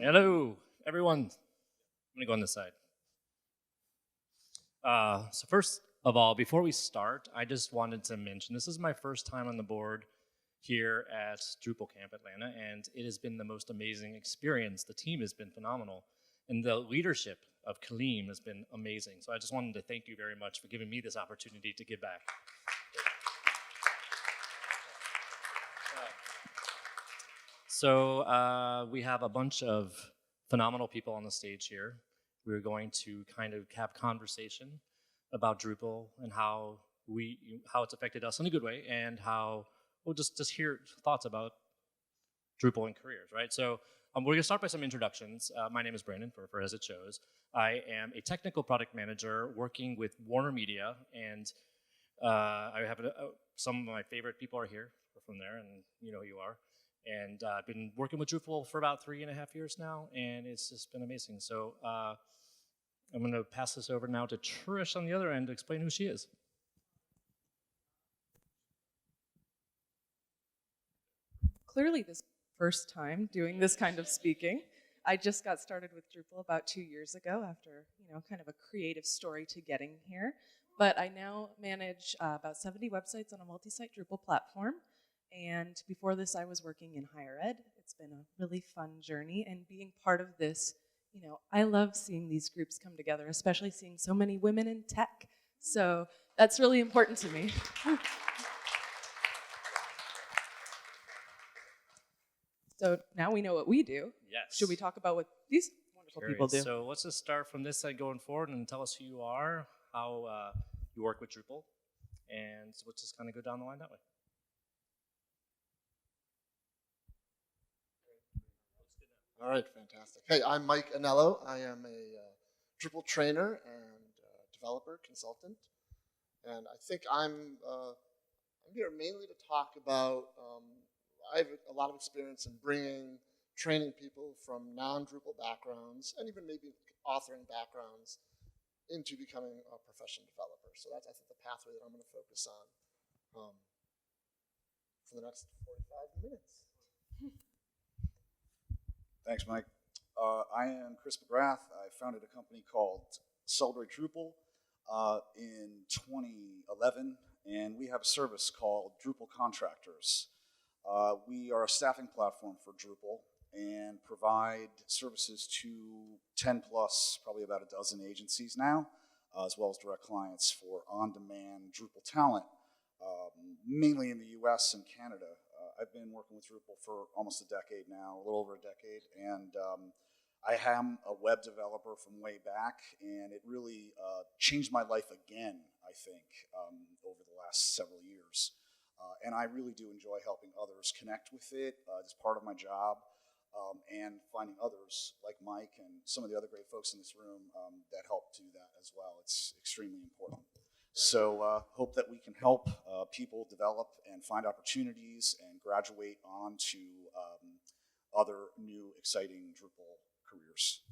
Hello, everyone. I'm gonna go on this side. So first of all, before we start, I just wanted to mention this is my first time on the board here at DrupalCamp Atlanta, and it has been the most amazing experience. The team has been phenomenal, and the leadership of Kaleem has been amazing. So I just wanted to thank you very much for giving me this opportunity to give back. So we have a bunch of phenomenal people on the stage here. We're going to kind of have conversation about Drupal and how it's affected us in a good way, and how we'll just hear thoughts about Drupal and careers, right? So we're gonna start by some introductions. My name is Brandon, for as it shows. I am a technical product manager working with Warner Media, and I have some of my favorite people are here from there, and you know who you are. And I've been working with Drupal for about 3.5 years now, and it's just been amazing. So I'm going to pass this over now to Trish on the other end to explain who she is. Clearly this first time doing this kind of speaking. I just got started with Drupal about 2 years ago after, kind of a creative story to getting here. But I now manage about 70 websites on a multi-site Drupal platform. And before this, I was working in higher ed. It's been a really fun journey, and being part of this, I love seeing these groups come together, especially seeing so many women in tech. So that's really important to me. So now we know what we do. Yes. Should we talk about what these wonderful people do? So let's just start from this side going forward and tell us who you are, how you work with Drupal, and so let's just kind of go down the line that way. All right, fantastic. Hey, I'm Mike Anello. I am a Drupal trainer and developer consultant, and I think I'm here mainly to talk about. I have a lot of experience in training people from non-Drupal backgrounds and even maybe authoring backgrounds into becoming a professional developer. So that's, I think, the pathway that I'm going to focus on for the next 45 minutes. Thanks, Mike. I am Chris McGrath. I founded a company called Celebrate Drupal in 2011, and we have a service called Drupal Contractors. We are a staffing platform for Drupal and provide services to 10 plus, probably about a dozen agencies now, as well as direct clients for on-demand Drupal talent, mainly in the US and Canada. I've been working with Drupal for almost a decade now, a little over a decade, and I am a web developer from way back, and it really changed my life again, I think, over the last several years. And I really do enjoy helping others connect with it as part of my job, and finding others like Mike and some of the other great folks in this room that help do that as well. It's extremely important. So hope that we can help people develop and find opportunities and graduate on to other new exciting Drupal careers.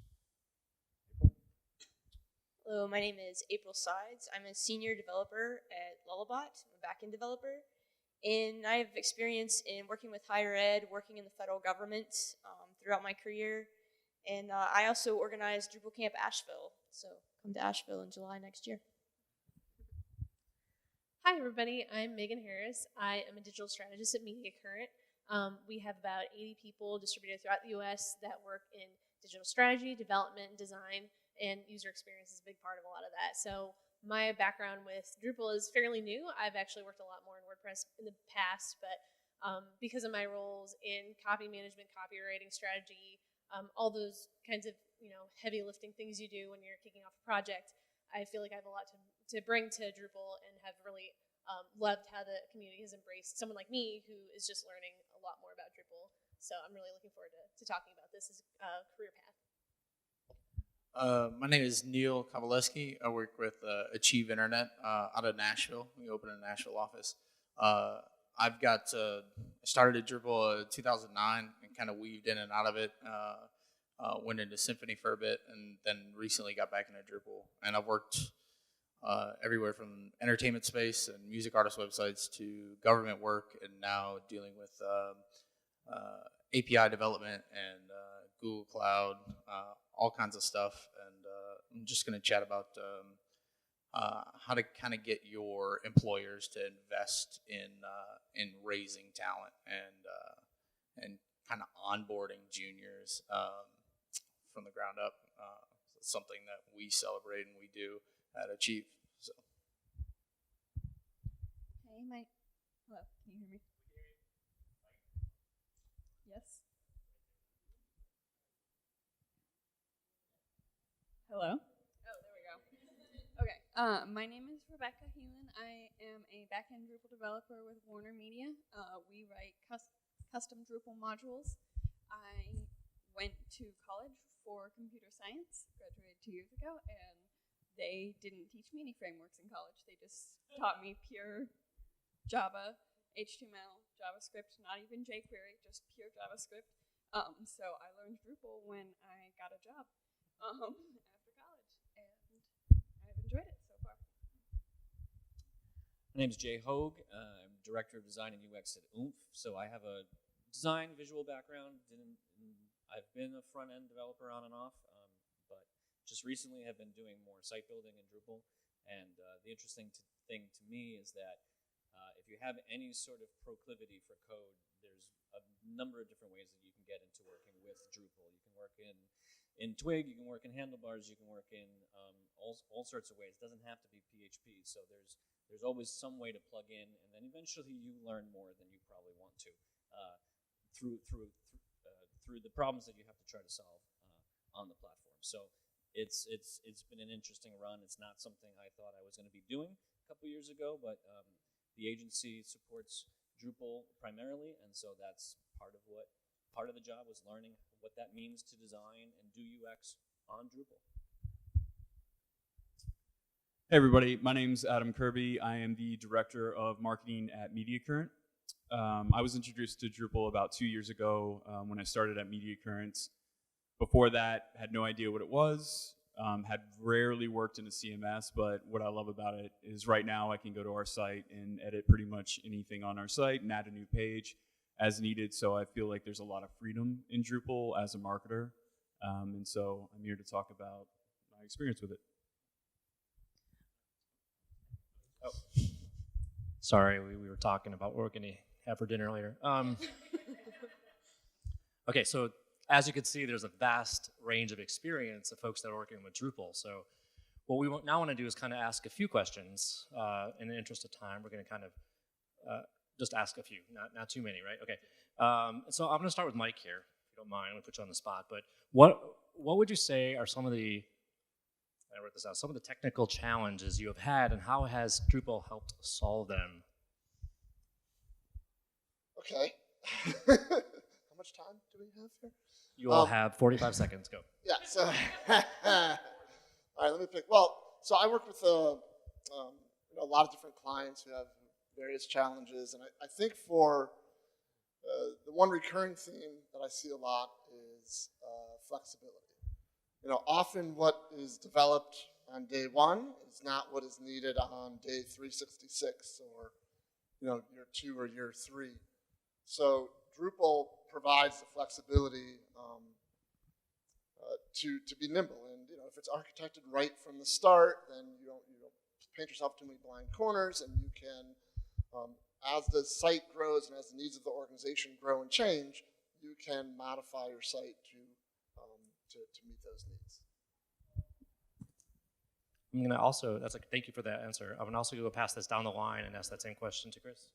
Hello, my name is April Sides. I'm a senior developer at Lullabot. I'm a backend developer. And I have experience in working with higher ed, working in the federal government throughout my career. And I also organize DrupalCamp Asheville. So come to Asheville in July next year. Hi, everybody. I'm Megan Harris. I am a digital strategist at Media Current. We have about 80 people distributed throughout the U.S. that work in digital strategy, development, design, and user experience is a big part of a lot of that. So my background with Drupal is fairly new. I've actually worked a lot more in WordPress in the past, but because of my roles in copy management, copywriting, strategy, all those kinds of heavy lifting things you do when you're kicking off a project, I feel like I have a lot to bring to Drupal and have really loved how the community has embraced someone like me who is just learning a lot more about Drupal. So I'm really looking forward to talking about this as a career path. My name is Neil Kowaleski. I work with Achieve Internet out of Nashville. We opened a Nashville office. I started at Drupal in 2009 and kind of weaved in and out of it. Went into Symfony for a bit, and then recently got back into Drupal. And I've worked everywhere from entertainment space and music artist websites to government work, and now dealing with API development and Google Cloud, all kinds of stuff. And I'm just going to chat about how to kind of get your employers to invest in raising talent and kind of onboarding juniors from the ground up. It's something that we celebrate and we do at Achieve. So. Hey, hello, can you hear me? Yes. Hello? Oh, there we go. Okay, my name is Rebecca Heelan. I am a backend Drupal developer with Warner Media. We write custom Drupal modules. I went to college for computer science, graduated 2 years ago, and they didn't teach me any frameworks in college. They just taught me pure Java, HTML, JavaScript, not even jQuery, just pure JavaScript. So I learned Drupal when I got a job after college, and I've enjoyed it so far. My name is Jay Hogue. I'm Director of Design and UX at Oomph. So I have a design visual background. I've been a front-end developer on and off, but just recently have been doing more site building in Drupal. And the interesting thing to me is that if you have any sort of proclivity for code, there's a number of different ways that you can get into working with Drupal. You can work in Twig, you can work in handlebars, you can work in all sorts of ways. It doesn't have to be PHP. So there's always some way to plug in, and then eventually you learn more than you probably want to through the problems that you have to try to solve on the platform. So it's been an interesting run. It's not something I thought I was going to be doing a couple years ago, but the agency supports Drupal primarily, and so that's part of the job was learning what that means to design and do UX on Drupal. Hey everybody, my name's Adam Kirby. I am the Director of Marketing at MediaCurrent. I was introduced to Drupal about 2 years ago when I started at MediaCurrent. Before that, had no idea what it was, had rarely worked in a CMS, but what I love about it is right now I can go to our site and edit pretty much anything on our site and add a new page as needed, so I feel like there's a lot of freedom in Drupal as a marketer, and so I'm here to talk about my experience with it. Oh, sorry, we were talking about what we're going to have for dinner later. Okay, so as you can see, there's a vast range of experience of folks that are working with Drupal. So what we now want to do is kind of ask a few questions. In the interest of time, we're going to kind of just ask a few, not too many, right? Okay. So I'm going to start with Mike here, if you don't mind. I'm going to put you on the spot. But what would you say are some of the some of the technical challenges you have had, and how has Drupal helped solve them? Okay. How much time do we have here? You all have 45 seconds. Go. Yeah, so, all right, let me pick. Well, so I work with a lot of different clients who have various challenges, and I think for the one recurring theme that I see a lot is flexibility. Often what is developed on day one is not what is needed on day 366 or, year 2 or year 3. So Drupal provides the flexibility to be nimble, and if it's architected right from the start, then you don't paint yourself too many blind corners, and you can, as the site grows and as the needs of the organization grow and change, you can modify your site to meet those needs. I'm going to also, thank you for that answer. I'm going to also go pass this down the line and ask that same question to Chris.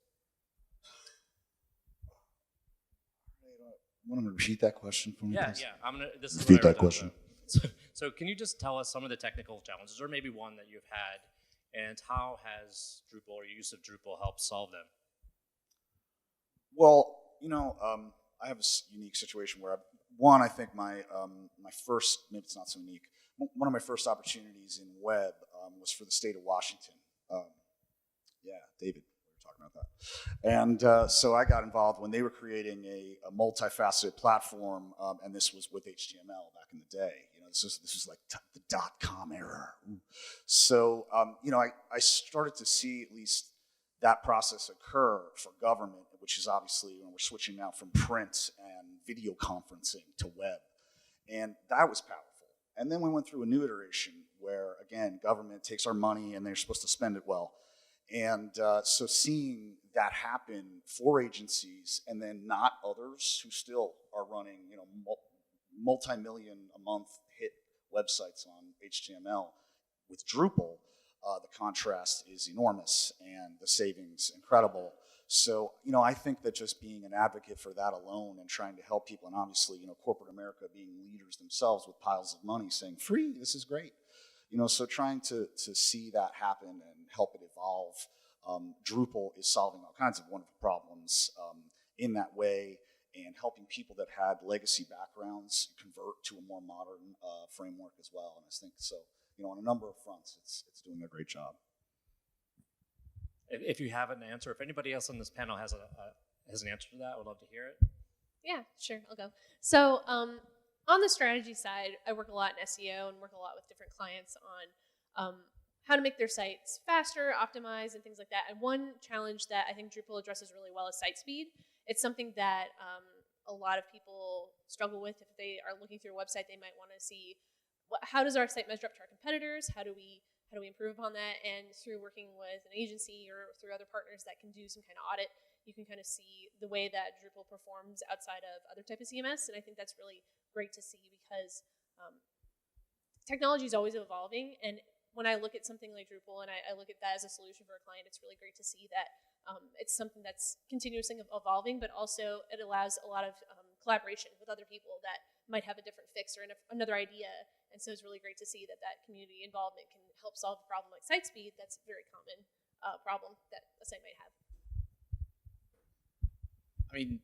Want to repeat that question for me, please? Yeah. This is repeat that question. So can you just tell us some of the technical challenges, or maybe one that you've had, and how has Drupal or use of Drupal helped solve them? Well, I have a unique situation where, I think my first, maybe it's not so unique, one of my first opportunities in web was for the state of Washington. David, we were talking about that. And so I got involved when they were creating a multifaceted platform, and this was with HTML back in the day. This was like the .com era. So, I started to see at least that process occur for government, which is obviously when we're switching now from print and video conferencing to web. And that was powerful. And then we went through a new iteration where, again, government takes our money and they're supposed to spend it well. And so seeing that happen for agencies and then not others who still are running, multi-million a month hit websites on HTML with Drupal, the contrast is enormous and the savings incredible. So, I think that just being an advocate for that alone and trying to help people, and obviously, corporate America being leaders themselves with piles of money saying, free, this is great. So trying to see that happen and help it evolve. Drupal is solving all kinds of wonderful problems in that way and helping people that had legacy backgrounds convert to a more modern framework as well. And I think so, on a number of fronts, it's doing a great job. If you have an answer, if anybody else on this panel has an answer to that, I would love to hear it. Yeah, sure, I'll go. So on the strategy side, I work a lot in SEO and work a lot with different clients on how to make their sites faster, optimize, and things like that. And one challenge that I think Drupal addresses really well is site speed. It's something that a lot of people struggle with. If they are looking through a website, they might want to see how does our site measure up to our competitors? How do we improve upon that? And through working with an agency or through other partners that can do some kind of audit, you can kind of see the way that Drupal performs outside of other type of CMS. And I think that's really great to see because technology is always evolving. And when I look at something like Drupal and I look at that as a solution for a client, it's really great to see that it's something that's continuously evolving, but also it allows a lot of collaboration with other people that might have a different fix or another idea. And so it's really great to see that community involvement can help solve a problem like site speed. That's a very common problem that a site might have. I mean,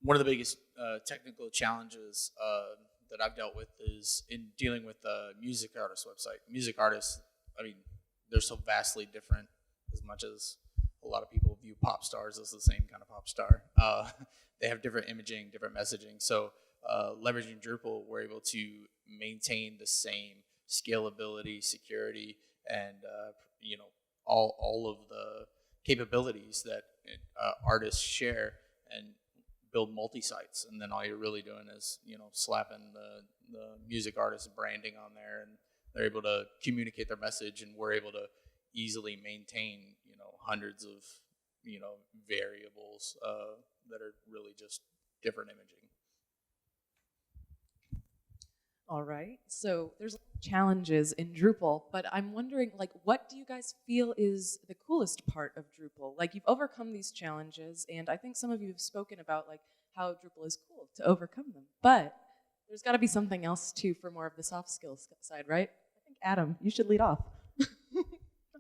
one of the biggest technical challenges that I've dealt with is in dealing with a music artist website. Music artists, I mean, they're so vastly different as much as a lot of people view pop stars as the same kind of pop star. They have different imaging, different messaging. So leveraging Drupal, we're able to maintain the same scalability, security, and all of the capabilities that artists share and build multi-sites. And then all you're really doing is slapping the music artist branding on there, and they're able to communicate their message, and we're able to easily maintain hundreds of variables that are really just different imaging. All right, so there's challenges in Drupal, but I'm wondering, what do you guys feel is the coolest part of Drupal? You've overcome these challenges, and I think some of you have spoken about, how Drupal is cool to overcome them. But there's got to be something else, too, for more of the soft skills side, right? I think, Adam, you should lead off.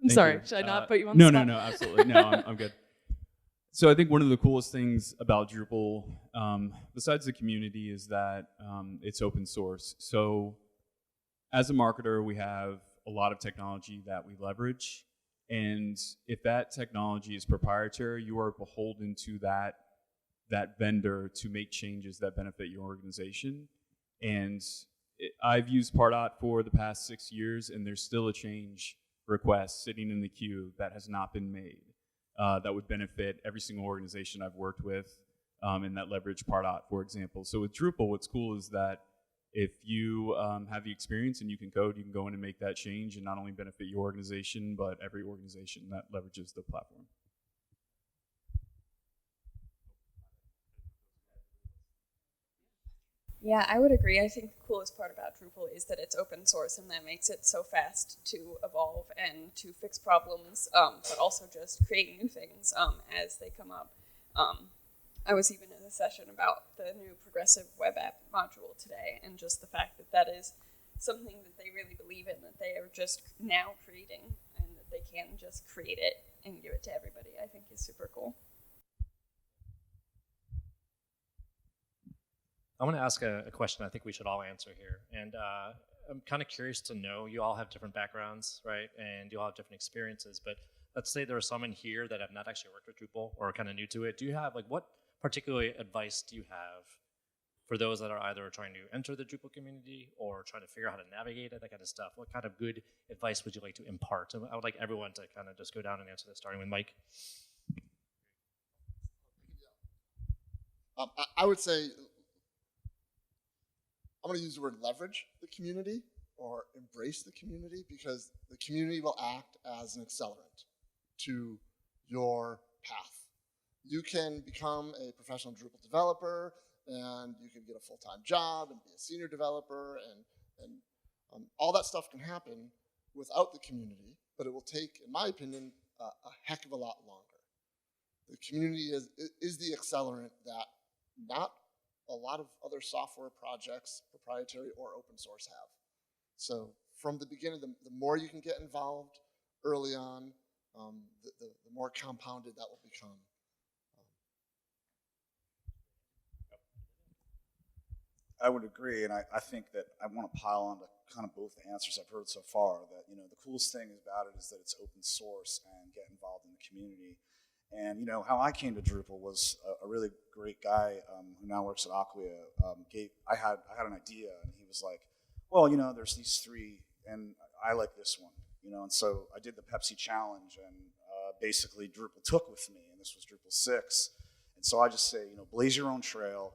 I'm sorry, should I not put you on the spot? No, absolutely. No, I'm good. So I think one of the coolest things about Drupal, besides the community, is that it's open source. So as a marketer, we have a lot of technology that we leverage. And if that technology is proprietary, you are beholden to that vendor to make changes that benefit your organization. And I've used Pardot for the past 6 years, and there's still a change request sitting in the queue that has not been made. That would benefit every single organization I've worked with and that leverage Pardot, for example. So with Drupal, what's cool is that if you have the experience and you can code, you can go in and make that change and not only benefit your organization, but every organization that leverages the platform. Yeah, I would agree. I think the coolest part about Drupal is that it's open source, and that makes it so fast to evolve and to fix problems, but also just create new things as they come up. I was even in a session about the new progressive web app module today, and just the fact that is something that they really believe in, that they are just now creating, and that they can just create it and give it to everybody, I think is super cool. I want to ask a question I think we should all answer here. And I'm kind of curious to know, you all have different backgrounds, right? And you all have different experiences. But let's say there are some in here that have not actually worked with Drupal or are kind of new to it. Do you have, what particular advice do you have for those that are either trying to enter the Drupal community or trying to figure out how to navigate it, that kind of stuff? What kind of good advice would you like to impart? I would like everyone to kind of just go down and answer this, starting with Mike. I would say, I'm going to use the word leverage the community or embrace the community, because the community will act as an accelerant to your path. You can become a professional Drupal developer, and you can get a full-time job and be a senior developer, and all that stuff can happen without the community, but it will take, in my opinion, a heck of a lot longer. The community is the accelerant that not a lot of other software projects, proprietary or open source, have. So from the beginning, the more you can get involved early on, the more compounded that will become. I would agree, and I think that I want to pile on to kind of both the answers I've heard so far. That, you know, the coolest thing about it is that it's open source and get involved in the community. And, you know, how I came to Drupal was a really great guy who now works at Acquia. I had an idea, and he was like, well, you know, there's these three, and I like this one, you know. And so I did the Pepsi challenge, and basically Drupal took with me, and this was Drupal 6. And so I just say, you know, blaze your own trail.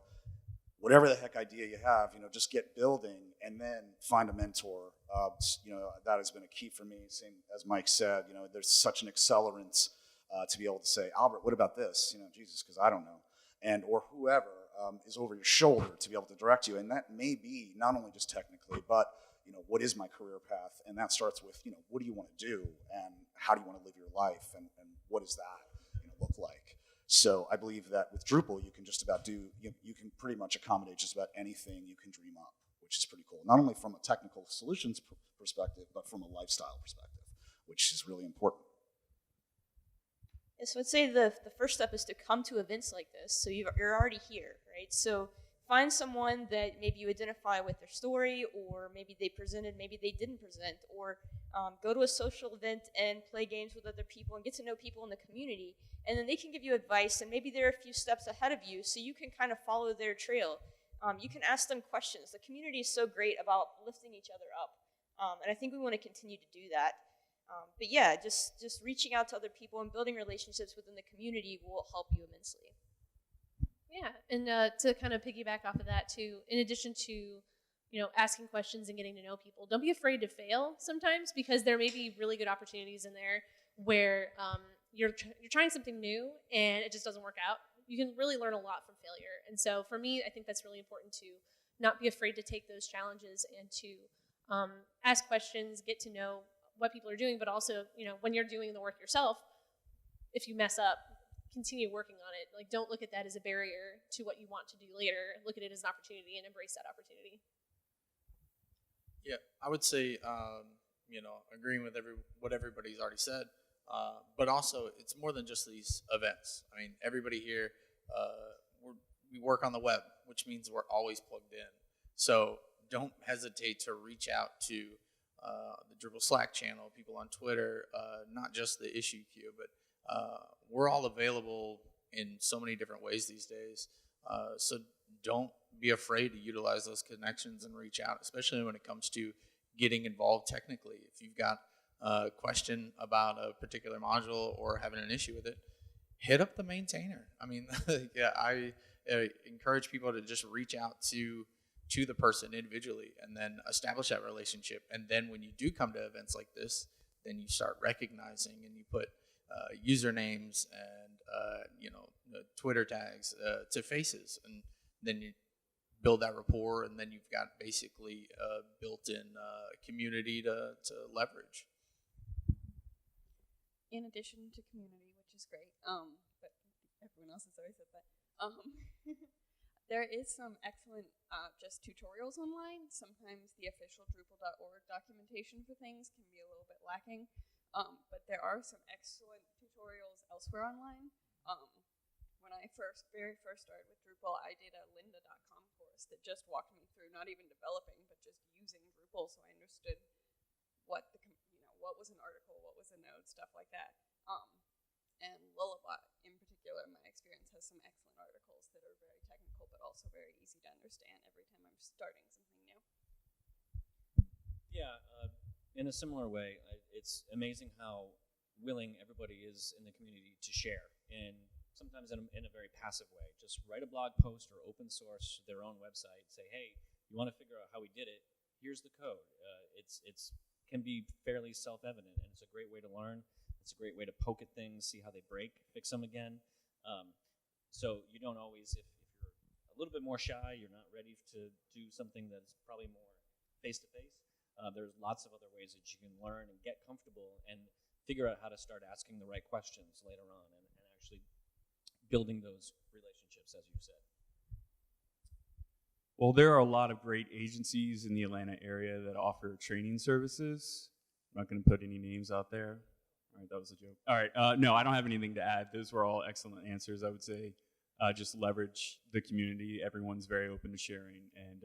Whatever the heck idea you have, you know, just get building and then find a mentor. You know, that has been a key for me. Same as Mike said, you know, there's such an accelerant to be able to say, Albert, what about this? You know, Jesus, because I don't know. And or whoever is over your shoulder to be able to direct you. And that may be not only just technically, but, you know, what is my career path? And that starts with, you know, what do you want to do? And how do you want to live your life? And what does that, you know, look like? So I believe that with Drupal, you can just about you can pretty much accommodate just about anything you can dream up, which is pretty cool. Not only from a technical solutions perspective, but from a lifestyle perspective, which is really important. Yeah, so I'd say the first step is to come to events like this. So you're already here, right? So find someone that maybe you identify with their story, or maybe they presented, maybe they didn't present, or go to a social event and play games with other people and get to know people in the community. And then they can give you advice, and maybe they're a few steps ahead of you, so you can kind of follow their trail. You can ask them questions. The community is so great about lifting each other up, and I think we want to continue to do that. But yeah, just reaching out to other people and building relationships within the community will help you immensely. Yeah, and to kind of piggyback off of that too, in addition to, you know, asking questions and getting to know people, don't be afraid to fail sometimes, because there may be really good opportunities in there where you're trying something new and it just doesn't work out. You can really learn a lot from failure. And so for me, I think that's really important to not be afraid to take those challenges and to ask questions, get to know what people are doing, but also, you know, when you're doing the work yourself, if you mess up, continue working on it. Like, don't look at that as a barrier to what you want to do later. Look at it as an opportunity and embrace that opportunity. Yeah, I would say, you know, agreeing with what everybody's already said, but also it's more than just these events. I mean, everybody here, we work on the web, which means we're always plugged in. So don't hesitate to reach out to the Drupal Slack channel, people on Twitter, not just the issue queue, but we're all available in so many different ways these days. So don't be afraid to utilize those connections and reach out, especially when it comes to getting involved technically. If you've got a question about a particular module or having an issue with it, hit up the maintainer. I mean, yeah, I encourage people to just reach out to the person individually and then establish that relationship. And then when you do come to events like this, then you start recognizing and you put usernames and you know, Twitter tags to faces, and then you build that rapport, and then you've got basically a built-in community to leverage. In addition to community, which is great, but everyone else has already said that. There is some excellent just tutorials online. Sometimes the official Drupal.org documentation for things can be a little bit lacking, but there are some excellent tutorials elsewhere online. When I very first started with Drupal, I did a lynda.com course that just walked me through not even developing, but just using Drupal, so I understood what what was an article, what was a node, stuff like that. And Lullabot, in particular, in my experience, has some excellent articles that are very technical, but also very easy to understand every time I'm starting something new. Yeah, in a similar way, it's amazing how willing everybody is in the community to share, and sometimes in a very passive way. Just write a blog post or open source their own website. Say, hey, you want to figure out how we did it, here's the code. It's can be fairly self-evident, and it's a great way to learn. It's a great way to poke at things, see how they break, fix them again. So you don't always, if you're a little bit more shy, you're not ready to do something that's probably more face-to-face, there's lots of other ways that you can learn and get comfortable and figure out how to start asking the right questions later on and actually building those relationships, as you said. Well, there are a lot of great agencies in the Atlanta area that offer training services. I'm not going to put any names out there. All right, that was a joke. All right, no, I don't have anything to add. Those were all excellent answers. I would say just leverage the community. Everyone's very open to sharing and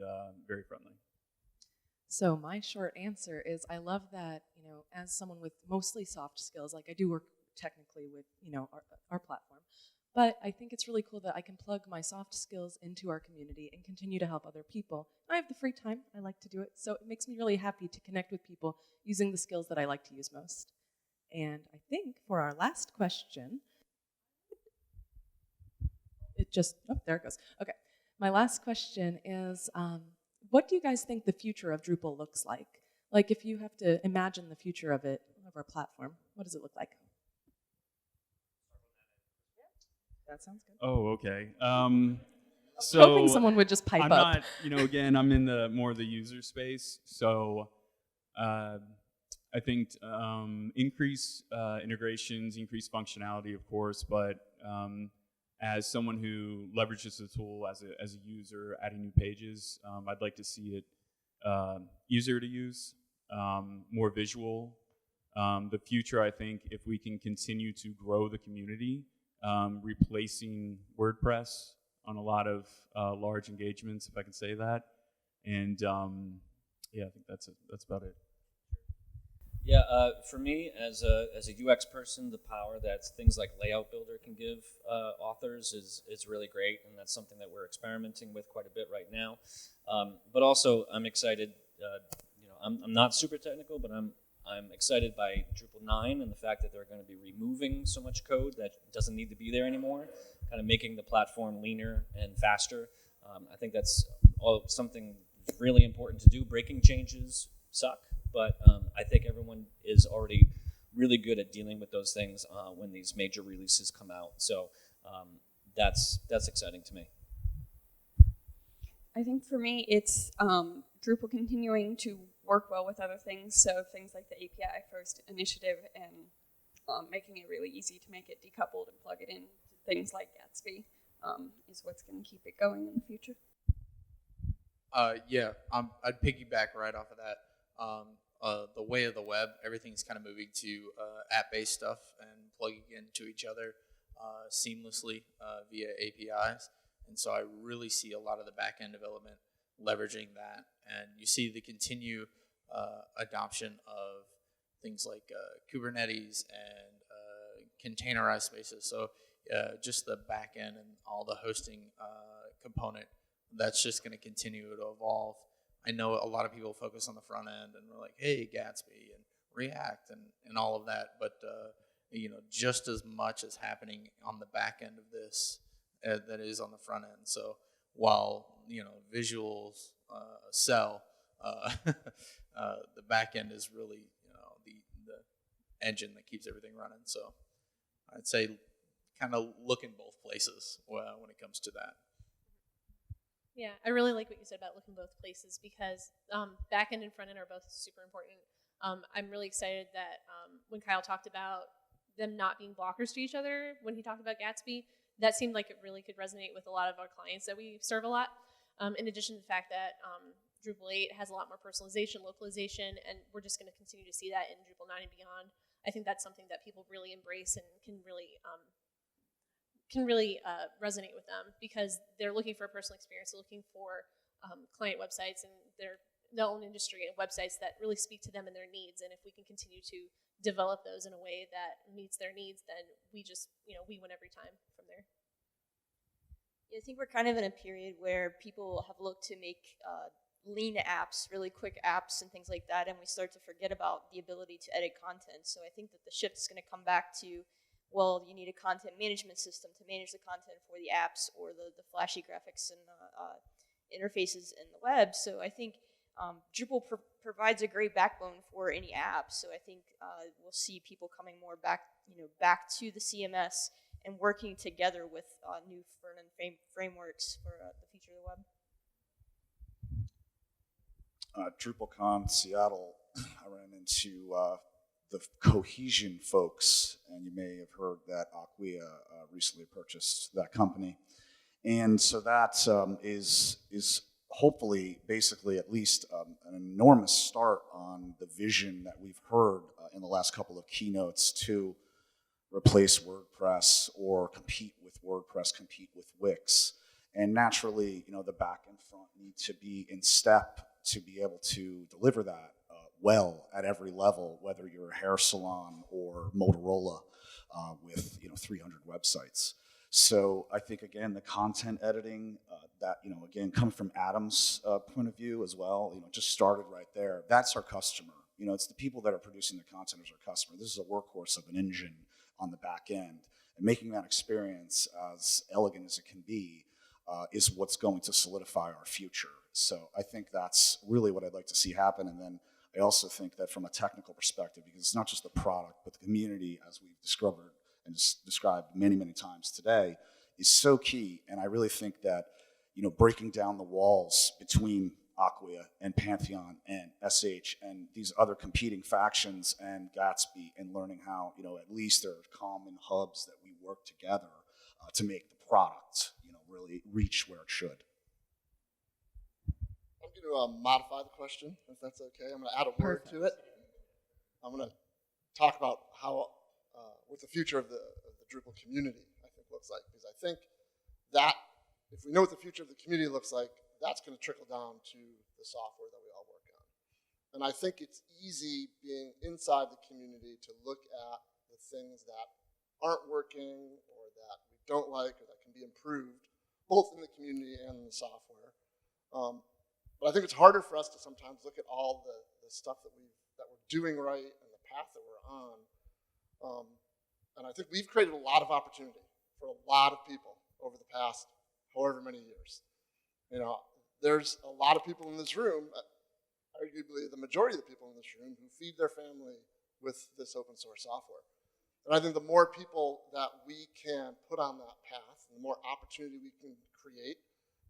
very friendly. So my short answer is I love that, as someone with mostly soft skills, like I do work technically with, our platform, but I think it's really cool that I can plug my soft skills into our community and continue to help other people. I have the free time. I like to do it. So it makes me really happy to connect with people using the skills that I like to use most. And I think for our last question, there it goes. Okay. My last question is, what do you guys think the future of Drupal looks like? Like if you have to imagine the future of our platform, what does it look like? That sounds good. Oh, okay. So hoping someone would just pipe I'm up. not, again, I'm in the more the user space. So I think increase integrations, increase functionality, of course, but as someone who leverages the tool as a user, adding new pages, I'd like to see it easier to use, more visual. The future, I think, if we can continue to grow the community, replacing WordPress on a lot of large engagements, if I can say that. And yeah, I think that's about it. Yeah, for me, as a UX person, the power that things like Layout Builder can give authors is really great, and that's something that we're experimenting with quite a bit right now. But also, I'm excited. I'm not super technical, but I'm excited by Drupal 9 and the fact that they're going to be removing so much code that doesn't need to be there anymore, kind of making the platform leaner and faster. I think that's something really important to do. Breaking changes suck, but I think everyone is already really good at dealing with those things when these major releases come out. So that's exciting to me. I think for me, it's Drupal continuing to work well with other things. So things like the API first initiative and making it really easy to make it decoupled and plug it in to things like Gatsby is what's going to keep it going in the future. Yeah, I'd piggyback right off of that. The way of the web, everything's kind of moving to app-based stuff and plugging into each other seamlessly via APIs. And so I really see a lot of the back-end development leveraging that. And you see the continued adoption of things like Kubernetes and containerized spaces. So just the back-end and all the hosting component, that's just going to continue to evolve. I know a lot of people focus on the front end and we're like, hey, Gatsby and React and all of that. But, just as much is happening on the back end of this that is on the front end. So while, visuals sell, the back end is really, the engine that keeps everything running. So I'd say kind of look in both places when it comes to that. Yeah, I really like what you said about looking both places because back end and front end are both super important. I'm really excited that when Kyle talked about them not being blockers to each other, when he talked about Gatsby, that seemed like it really could resonate with a lot of our clients that we serve a lot. In addition to the fact that Drupal 8 has a lot more personalization, localization, and we're just going to continue to see that in Drupal 9 and beyond. I think that's something that people really embrace and can really resonate with them because they're looking for a personal experience, they're looking for client websites and their own industry and websites that really speak to them and their needs. And if we can continue to develop those in a way that meets their needs, then we just, we win every time from there. Yeah, I think we're kind of in a period where people have looked to make lean apps, really quick apps and things like that, and we start to forget about the ability to edit content. So I think that the shift is going to come back to, well, you need a content management system to manage the content for the apps or the flashy graphics interfaces in the web. So I think Drupal provides a great backbone for any app. So I think we'll see people coming more back to the CMS and working together with new front-end frameworks for the future of the web. DrupalCon Seattle, I ran into the Cohesion folks, and you may have heard that Acquia recently purchased that company. And so that is hopefully basically at least an enormous start on the vision that we've heard in the last couple of keynotes to replace WordPress or compete with WordPress, compete with Wix. And naturally, the back and front need to be in step to be able to deliver that well at every level, whether you're a hair salon or Motorola with 300 websites. So I think, again, the content editing that, again, coming from Adam's point of view as well, just started right there. That's our customer. It's the people that are producing the content as our customer. This is a workhorse of an engine on the back end. And making that experience as elegant as it can be is what's going to solidify our future. So I think that's really what I'd like to see happen. And then I also think that from a technical perspective, because it's not just the product, but the community, as we've discovered and described many, many times today, is so key. And I really think that, breaking down the walls between Acquia and Pantheon and SH and these other competing factions and Gatsby, and learning how, at least there are common hubs that we work together to make the product, really reach where it should. I'm going to modify the question, if that's okay. I'm going to add a word to it. I'm going to talk about how, what the future of the Drupal community, I think, looks like. Because I think that, if we know what the future of the community looks like, that's going to trickle down to the software that we all work on. And I think it's easy, being inside the community, to look at the things that aren't working or that we don't like or that can be improved, both in the community and in the software. But I think it's harder for us to sometimes look at all the stuff that we're doing right and the path that we're on. And I think we've created a lot of opportunity for a lot of people over the past however many years. There's a lot of people in this room, arguably the majority of the people in this room, who feed their family with this open source software. And I think the more people that we can put on that path, the more opportunity we can create,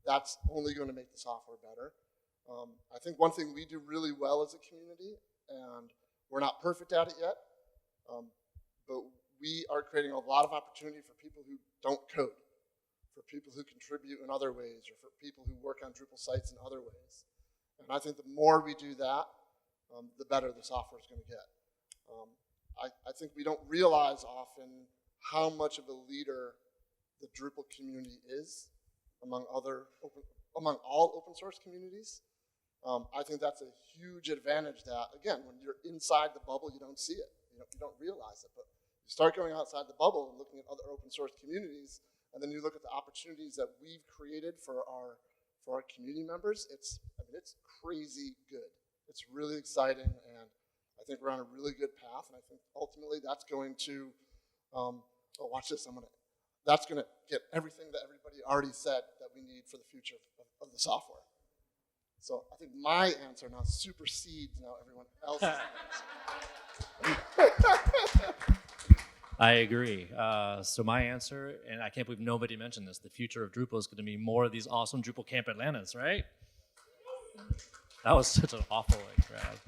that's only going to make the software better. I think one thing we do really well as a community, and we're not perfect at it yet, but we are creating a lot of opportunity for people who don't code, for people who contribute in other ways, or for people who work on Drupal sites in other ways. And I think the more we do that, the better the software is going to get. I think we don't realize often how much of a leader the Drupal community is among all open source communities. I think that's a huge advantage that, again, when you're inside the bubble, you don't see it. You don't realize it. But you start going outside the bubble and looking at other open source communities, and then you look at the opportunities that we've created for our community members. It's crazy good. It's really exciting, and I think we're on a really good path. And I think ultimately that's going to, watch this. That's going to get everything that everybody already said that we need for the future of the software. So I think my answer now supersedes everyone else's answer. I agree. So my answer, and I can't believe nobody mentioned this, the future of Drupal is going to be more of these awesome Drupal Camp Atlantas, right? That was such an awful grab.